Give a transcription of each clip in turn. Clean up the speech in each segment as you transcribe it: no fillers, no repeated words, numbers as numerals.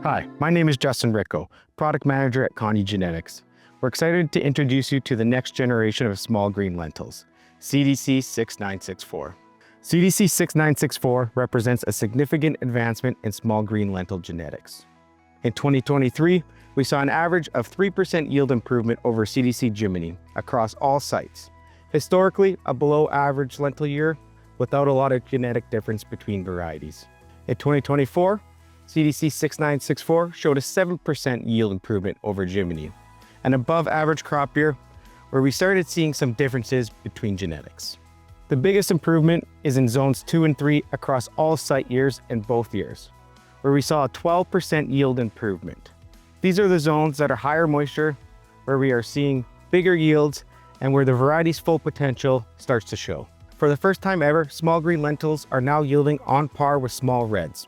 Hi, my name is Justin Ritko, Product Manager at Condie Genetics. We're excited to introduce you to the next generation of small green lentils, CDC 6964. CDC 6964 represents a significant advancement in small green lentil genetics. In 2023, we saw an average of 3% yield improvement over CDC Jiminy across all sites. Historically, a below average lentil year without a lot of genetic difference between varieties. In 2024, CDC 6964 showed a 7% yield improvement over Jiminy, an above average crop year where we started seeing some differences between genetics. The biggest improvement is in zones 2 and 3 across all site years in both years, where we saw a 12% yield improvement. These are the zones that are higher moisture, where we are seeing bigger yields and where the variety's full potential starts to show. For the first time ever, small green lentils are now yielding on par with small reds,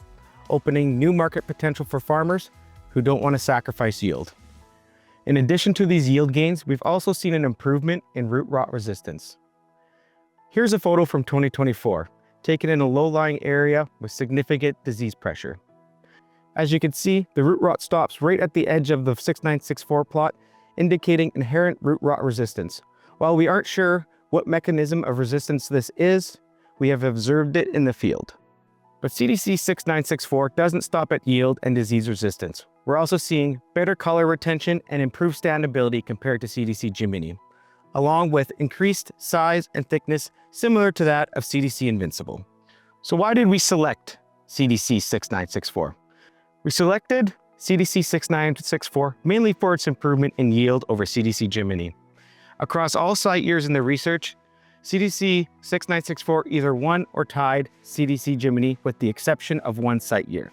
opening new market potential for farmers who don't want to sacrifice yield. In addition to these yield gains, we've also seen an improvement in root rot resistance. Here's a photo from 2024, taken in a low-lying area with significant disease pressure. As you can see, the root rot stops right at the edge of the 6964 plot, indicating inherent root rot resistance. While we aren't sure what mechanism of resistance this is, we have observed it in the field. But CDC 6964 doesn't stop at yield and disease resistance. We're also seeing better color retention and improved standability compared to CDC Jiminy, along with increased size and thickness similar to that of CDC Invincible. So why did we select CDC 6964? We selected CDC 6964 mainly for its improvement in yield over CDC Jiminy. Across all site years in the research, CDC 6964 either won or tied CDC Jiminy with the exception of one site year.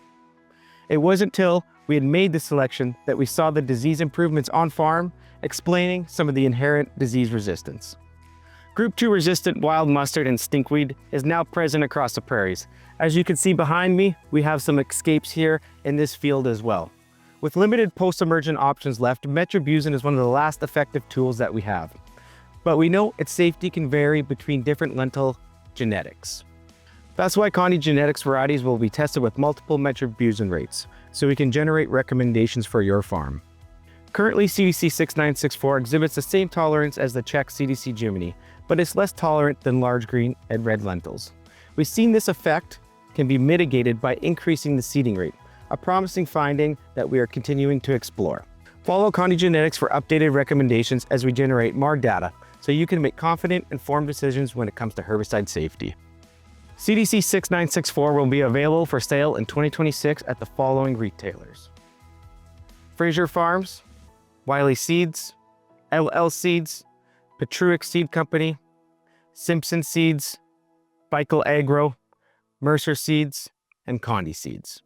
It wasn't until we had made the selection that we saw the disease improvements on farm, explaining some of the inherent disease resistance. Group 2 resistant wild mustard and stinkweed is now present across the prairies. As you can see behind me, we have some escapes here in this field as well. With limited post-emergent options left, metribuzin is one of the last effective tools that we have. But we know its safety can vary between different lentil genetics. That's why Condie Genetics varieties will be tested with multiple metribuzin rates, so we can generate recommendations for your farm. Currently, CDC 6964 exhibits the same tolerance as the Czech CDC Jiminy, but it's less tolerant than large green and red lentils. We've seen this effect can be mitigated by increasing the seeding rate, a promising finding that we are continuing to explore. Follow Condie Genetics for updated recommendations as we generate more data, so you can make confident, informed decisions when it comes to herbicide safety. CDC 6964 will be available for sale in 2026 at the following retailers: Fraser Farms, Wiley Seeds, LL Seeds, Petruic Seed Company, Simpson Seeds, Bickel Agro, Mercer Seeds, and Condie Seeds.